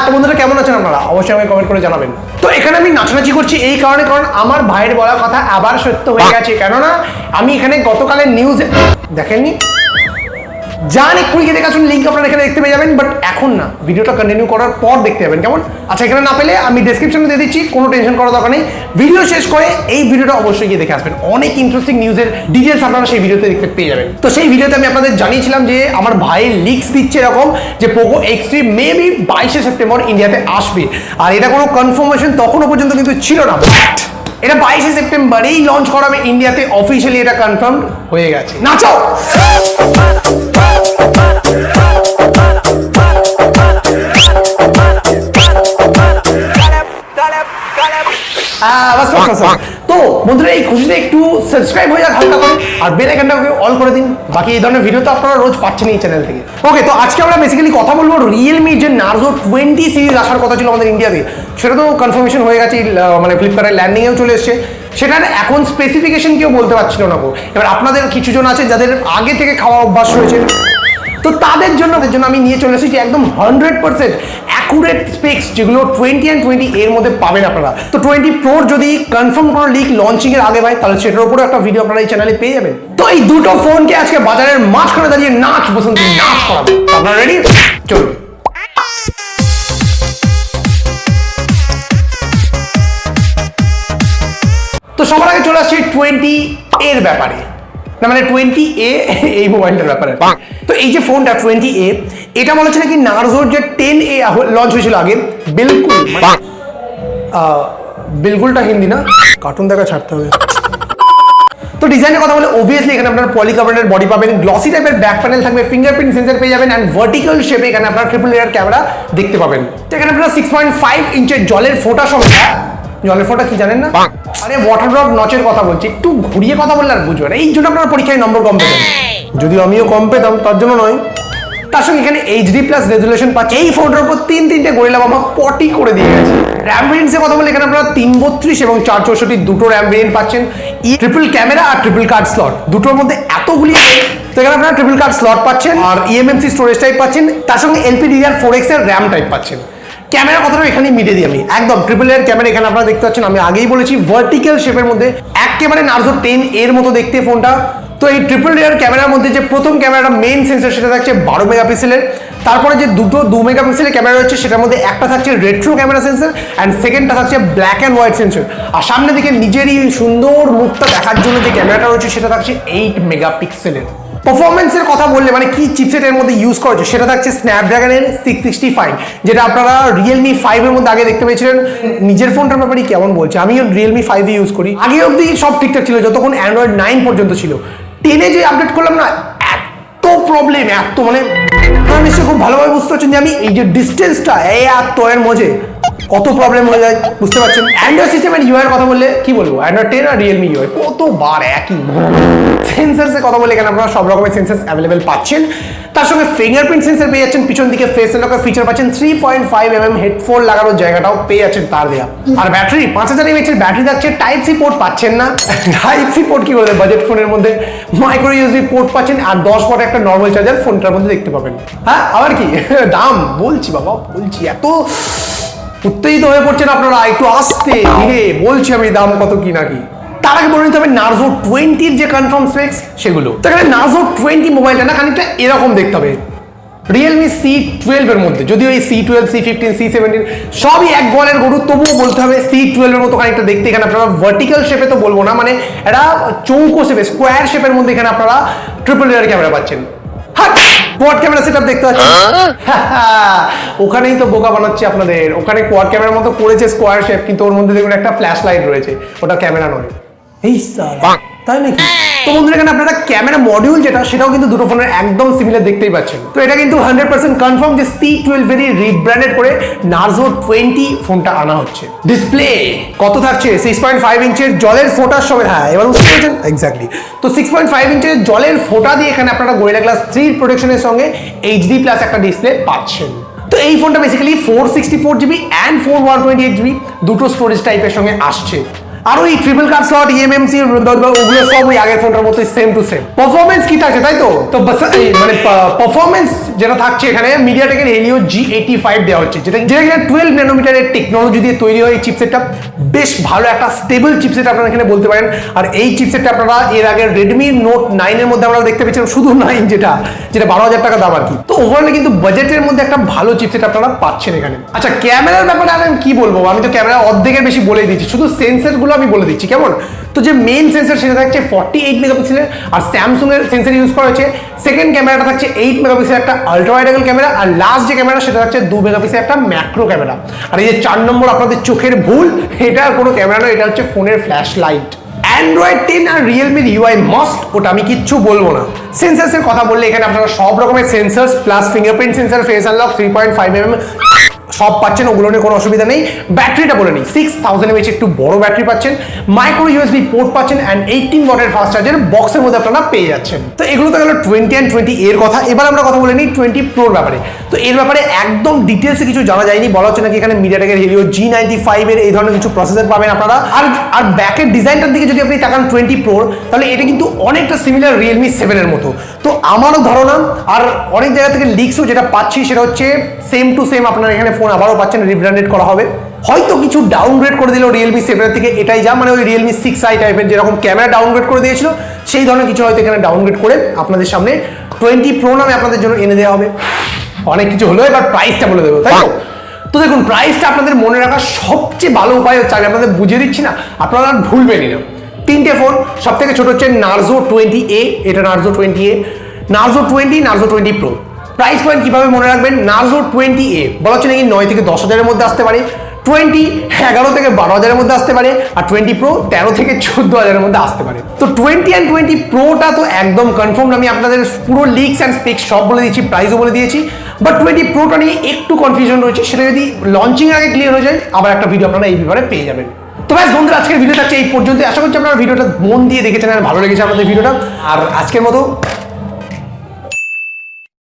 তো বন্ধুরা কেমন আছেন আপনারা? অবশ্যই আমাকে কমেন্ট করে জানাবেন। তো এখানে আমি নাচানাচি করছি এই কারণে, কারণ আমার ভাইয়ের বলা কথা আবার সত্য হয়ে গেছে। কেননা আমি এখানে গতকালের নিউজ দেখেননি, যান এক্ষুনি গিয়ে দেখাচ্ছেন, লিঙ্ক আপনারা এখানে দেখতে পেয়ে যাবেন, বাট এখন না, ভিডিওটা কন্টিনিউ করার পর দেখতে যাবেন, কেমন? আচ্ছা, এখানে না পেলে আমি ডেসক্রিপশনে দিয়ে দিচ্ছি, কোনো টেনশন করার দরকার নেই। ভিডিও শেষ করে এই ভিডিওটা অবশ্যই গিয়ে দেখে আসবেন, অনেক ইন্টারেস্টিং নিউজের ডিটেলস আপনারা সেই ভিডিওতে দেখতে পেয়ে যাবেন। তো সেই ভিডিওতে আমি আপনাদের জানিয়েছিলাম যে আমার ভাইয়ের লিক্স দিচ্ছে এরকম যে পোকো X3 মেবি 22শে সেপ্টেম্বর ইন্ডিয়াতে আসবে, আর এটা কোনো কনফার্মেশন তখনও পর্যন্ত কিন্তু ছিল না, বাট এটা 22শে সেপ্টেম্বরেই লঞ্চ করাবে ইন্ডিয়াতে, অফিসিয়ালি এটা কনফার্ম হয়ে গেছে। নাচো! তো বন্ধুরা এই খুশিতে একটু সাবস্ক্রাইব হয়ে যাক হালকা করে, আর বেল আইকনটাকে অল করে দিন। বাকি এই ধরনের ভিডিও তো আপনারা রোজ পাচ্ছেন এই চ্যানেল থেকে। ওকে, তো আজকে আমরা বেসিক্যালি কথা বলবো রিয়েলমি যে নার্জো 20 সিরিজ আসার কথা ছিল আমাদের ইন্ডিয়াতে, সেটা তো কনফার্মেশন হয়ে গেছে, মানে ফ্লিপকার্টের ল্যান্ডিংয়েও চলে এসছে। সেটার এখন স্পেসিফিকেশন কেউ বলতে পারছিল না গো। এবার আপনাদের কিছু জন আছে যাদের আগে থেকে খাওয়া অভ্যাস রয়েছে, তো তাদের জন্য আমি নিয়ে চলে এসেছি একদম 100% অ্যাকুরেট স্পেক্স, যেগুলো 20 and 20 এর মধ্যে পাবেন আপনারা। তো 20 Pro যদি কনফার্ম কোনো লিক লঞ্চিং এর আগে হয়, তাহলে সেটার উপরে একটা ভিডিও আপনারা এই চ্যানেলে পেয়ে যাবেন। তো এই দুটো ফোনকে আজকে বাজারের মাঝখানে দাঁড়িয়ে নাচ বসন্ত নাচ করাবে। আপনারা রেডি? চলুন। তো সবার আগে চলে আসছি 20 এর ব্যাপারে, না মানে 20A এই মোবাইলটার ব্যাপারে। তো এই যে ফোনটা 20A, এটা মনে হচ্ছে নাকি নার্জোর যে 10A লঞ্চ হয়েছিল আগে, বিলকুল বিলকুলটা হিন্দি না, কার্টুন দেখা ছাড়তে হবে। তো ডিজাইনের কথা বলে অবভিয়াসলি এখানে আপনার পলিকার্বনেটের বডি পাবেন, গ্লসি টাইপের ব্যাক প্যানেল থাকবে, ফিঙ্গারপ্রিন্ট সেন্সর পেয়ে যাবেন, অ্যান্ড ভার্টিক্যাল শেপে এখানে আপনার ট্রিপল লেয়ার ক্যামেরা দেখতে পাবেন। তো এখানে আপনারা 6.5 ইঞ্চের জলের ফোঁটা সমেত, জলের ফোঁটা কি জানেন না? আরে ওয়াটার ড্রপ নচের কথা বলছি, একটু ঘুরিয়ে কথা বললে আর বুঝবেন, এই জন্য আপনার পরীক্ষায় নম্বর কম পেতেন, যদিও আমিও কম পেতাম, তার জন্য নয়। তার সঙ্গে এখানে HD+ রেজুলেশন পাচ্ছে, এই ফোনটার উপর তিনটে গরিলা বাবা পটি করে দিয়ে গেছে। র্যাম ভেরিয়েন্টসের কথা বলে এখানে আপনারা 332 এবং 464 দুটো র্যাম ভেরিয়েন্ট পাচ্ছেন, ট্রিপল ক্যামেরা আর ট্রিপল কার্ড স্লট, দুটোর মধ্যে এতগুলি, তো এখানে আপনারা ট্রিপল কার্ড স্লট পাচ্ছেন, আর eMMC স্টোরেজ টাইপ পাচ্ছেন, তার সঙ্গে LPDDR4X এর র্যাম টাইপ পাচ্ছেন। ক্যামেরা কথাটা এখানে মিটে দিই আমি, একদম ট্রিপল এর ক্যামেরা এখানে আপনারা দেখতে পাচ্ছেন, আমি আগেই বলেছি ভার্টিক্যাল শেপের মধ্যে, একেবারে নার্জো 10 এর মতো দেখতে ফোনটা। তো এই ট্রিপল লেয়ার ক্যামেরার মধ্যে যে প্রথম ক্যামেরাটা মেইন সেন্সর সেটা থাকছে 12 মেগাপিক্সেলের, তারপরে যে দুটো 2 মেগাপিক্সেলের ক্যামেরা রয়েছে সেটার মধ্যে একটা থাকছে রেট্রো ক্যামেরা সেন্সর, অ্যান্ড সেকেন্ডটা থাকছে ব্ল্যাক অ্যান্ড হোয়াইট সেন্সর, আর সামনে দিকে নিজেরই সুন্দর মুখটা দেখার জন্য যে ক্যামেরাটা রয়েছে সেটা থাকছে 8 মেগাপিক্সেলের। পারফরমেন্সের কথা বললে মানে কি চিপসেটের মধ্যে ইউজ করা হচ্ছে, সেটা থাকছে স্ন্যাপড্রাগনের 665, যেটা আপনারা রিয়েলমি 5 এর মধ্যে আগে দেখতে পেয়েছিলেন। নিজের ফোনটার ব্যাপারে কেমন বলছে, আমিও রিয়েলমি 5 ইউজ করি, আগে অবধি সব ঠিকঠাক ছিল যতক্ষণ অ্যান্ড্রয়েড 9 পর্যন্ত ছিল। 10-এ যে আপডেট করলাম না, এত প্রবলেম, এত মানে আপনারা নিশ্চয়ই খুব ভালোভাবে বুঝতে পারছেন যে আমি এই যে ডিস্টেন্সটা এত এর মধ্যে কত প্রবলেম হয়ে যায়, বুঝতে পারছেন। অ্যান্ড্রয়েড সিস্টেমের ইউআই কথা বললে কি বলবো, অ্যান্ড্রয়েড 10 আর রিয়েলমি ইউআই কতবার একই। সেন্সার্সের কথা বলে এখানে আপনারা সব রকমের সেন্সার্স অ্যাভেলেবেল পাচ্ছেন, তার সঙ্গে ফিঙ্গারপ্রিন্ট সেন্সর পেয়ে যাচ্ছেন, পিছন দিকে ফেস আনলকের ফিচার পাচ্ছেন, 3.5 হেডফোন লাগানোর জায়গাটাও পেয়ে যাচ্ছেন তার দেয়া, আর ব্যাটারি 5000 mAh এর ব্যাটারি থাকছে। টাইপ সি পোর্ট পাচ্ছেন না, টাইপ সি পোর্ট কি করে বাজেট ফোনের মধ্যে, মাইক্রো ইউএসবি পোর্ট পাচ্ছেন, আর 10 ওয়াট একটা নর্মাল চার্জার ফোনটার মধ্যে দেখতে পাবেন। হ্যাঁ, আবার কি দাম বলছি বাবা, বলছি এত উত্তেজিত হয়ে পড়ছেন আপনারা, একটু আস্তে ধীরে বলছি আমি দাম কত কি নাকি। তার আগে বলে নিতে হবে নার্জো 20 যে কনফার্ম স্পেক্স সেগুলো। তো এখানে নার্জো 20 মোবাইলটা না খানিকটা এরকম দেখতে হবে, রিয়েলমি C12 এর মধ্যে, যদিও এই C12, C15, C17 সবই এক গোয়ালের গরু, তবুও বলতে হবে C12 এর মতো খানিকটা দেখতে। এখানে আপনারা ভার্টিক্যাল শেপে তো বলবো না, মানে এটা চৌকো শেপে, স্কোয়ার শেপের মধ্যে এখানে আপনারা ট্রিপল লেয়ার ক্যামেরা পাচ্ছেন। কোয়াড ক্যামেরা সেটআপ দেখতে পাচ্ছেন, ওখানেই তো বোকা বানাচ্ছে আপনাদের। ওখানে কোয়াড ক্যামেরার মতো করেছে স্কোয়ার শেপ, কিন্তু ওর মধ্যে দেখুন একটা ফ্ল্যাশ লাইট রয়েছে, ওটা ক্যামেরা নয়। এই তাই নাকি? তো বন্ধুরা এখানে আপনারা ক্যামেরা মডিউল যেটা, সেটাও কিন্তু দুটো ফোনের একদম সিমিলার দেখতেই পাচ্ছেন। তো এটা কিন্তু 100% কনফার্ম যে C12 এরই রিব্র্যান্ডেড করে নার্জো 20 ফোনটা আনা হচ্ছে। ডিসপ্লে কত থাকছে, 6.5 ইঞ্চের জলের ফোঁটার সঙ্গে, হ্যাঁ এবার বুঝতে পেরেছেন এক্স্যাক্টলি। তো 6.5 ইঞ্চের জলের ফোঁটা দিয়ে এখানে আপনারা গোরিলা গ্লাস 3 প্রোটেকশনের সঙ্গে HD+ একটা ডিসপ্লে পাচ্ছেন। তো এই ফোনটা বেসিক্যালি 464GB অ্যান্ড 428GB দুটো স্টোরেজ টাইপের সঙ্গে আসছে। আর ওই ট্রিপল কাট স্লট ইএমএমসি ওগুলো সব ওই আগের ফোনটার মতো সেম টু সেম। পারফরমেন্স কি থাকছে তাই তো, তো মানে পারফরমেন্স যেটা থাকছে এখানে মিডিয়াটেকের হেলিও G85 দেওয়া হচ্ছে, যেটা কিনা 12 ন্যানোমিটারের টেকনোলজি দিয়ে তৈরি হয়। এই চিপসেটটা বেশ ভালো একটা স্টেবল চিপসেট আপনারা এখানে বলতে পারেন। আর এই চিপসেটটা আপনারা এর আগে Redmi Note 9 এর মধ্যে আপনারা দেখতে পেয়েছেন, শুধু 9 যেটা 12,000 টাকা দাম আর কি। তো ওভারঅল কিন্তু বাজেটের মধ্যে একটা ভালো চিপসেট আপনারা পাচ্ছেন এখানে। আচ্ছা ক্যামেরার ব্যাপারে আমি কি বলবো, আমি তো ক্যামেরা অর্ধেকের বেশি বলে দিচ্ছি, শুধু সেন্সরগুলো আমি বলে দিচ্ছি কেমন। তো যে মেইন সেন্সর সেটা থাকছে 48 মেগাপিক্সেলের, আর স্যামসুং এর সেন্সর ইউজ করা হয়েছে। সেকেন্ড ক্যামেরাটা থাকছে 8 মেগাপিক্সেলের একটা আলট্রা ওয়াইড অ্যাঙ্গেল ক্যামেরা, আর লাস্ট যে ক্যামেরা সেটা থাকছে 2 মেগাপিক্সেলের একটা ম্যাক্রো ক্যামেরা। আর এই যে 4 নম্বর আপনাদের চোখের ভুল, এটা কোনো ক্যামেরা নয়, এটা হচ্ছে ফোনের ফ্ল্যাশ লাইট। Android 10 আর Realme UI মাস্ট, ওটা আমি কিচ্ছু বলবো না। সেন্সরসের কথা বললে এখানে আপনারা সব রকমের sensors plus fingerprint sensor, face unlock, 3.5mm সব পাচ্ছেন, ওগুলো নিয়ে কোনো অসুবিধা নেই। ব্যাটারিটা বলে নিই 6000 mAh একটু বড় ব্যাটারি পাচ্ছেন, মাইক্রো USB পোর্ট পাচ্ছেন, অ্যান্ড 18 ওয়াটের ফাস্ট চার্জার বক্সের মধ্যে আপনারা পেয়ে যাচ্ছেন। তো এগুলো তো গেল 20 and 20 এর কথা। এবার আমরা কথা বলে নিই 20 Proর ব্যাপারে। তো এর ব্যাপারে একদম ডিটেলসে কিছু জানা যায়নি, বলা হচ্ছে নাকি এখানে মিডিয়াটেকের হেলিও G95 এর এই ধরনের কিছু প্রসেসর পাবেন আপনারা। আর ব্যাকের ডিজাইনটার দিকে যদি আপনি তাকান 20 Proর, তাহলে এটা কিন্তু অনেকটা সিমিলার Realme 7 এর মতো। তো আমারও ধারণা, আর অনেক জায়গা থেকে লিক্সও যেটা পাচ্ছি সেটা হচ্ছে সেম টু সেম আপনারা এখানে ফোন আবারও পাচ্ছেন, রিব্র্যান্ডেড করা হবে। হয়তো কিছু ডাউনগ্রেড করে দিল Realme 7 থেকে, এটাই যা মানে ওই Realme 6i টাইপের যেরকম ক্যামেরা ডাউনগ্রেড করে দিয়েছিল সেই ধরনের কিছু হয়তো এখানে ডাউনগ্রেড করে আপনাদের সামনে 20 Pro নামে আপনাদের জন্য এনে দেওয়া হবে। অনেক কিছু হলো, এবার প্রাইসটা বলে দেবো, তাই তো? তো দেখুন প্রাইসটা আপনাদের মনে রাখার সবচেয়ে ভালো উপায় হচ্ছে, আমি আপনাদের বুঝিয়ে দিচ্ছি না, আপনারা ভুলবেনই না। তিনটে ফোন, সব থেকে ছোট হচ্ছে Narzo 20A, এটা Narzo 20A, Narzo 20, Narzo 20 Pro। Price point কিভাবে মনে রাখবেন, Narzo 20A বলা হচ্ছে নাকি 9 থেকে 10,000 মধ্যে আসতে পারে, 20 11 থেকে 12,000 মধ্যে আসতে পারে, আর 20 Pro 13 থেকে 14,000 মধ্যে আসতে পারে। তো 20 and 20 Proটা তো একদম কনফার্ম, আমি আপনাদের পুরো লিক্স অ্যান্ড স্পেক্স সব বলে দিয়েছি, প্রাইসও বলে দিয়েছি। বাট 20 Proটা নিয়ে একটু কনফিউশন রয়েছে, সেটা যদি লঞ্চিং আগে ক্লিয়ার হয়ে যায় আবার একটা ভিডিও আপনারা এই ব্যাপারে পেয়ে যাবেন। তো ব্যাস বন্ধুরা, আজকের ভিডিও থাকছে এই পর্যন্ত। আশা করছি আপনারা ভিডিওটা মন দিয়ে দেখেছেন আর ভালো লেগেছে আপনাদের ভিডিওটা। আর আজকের মতো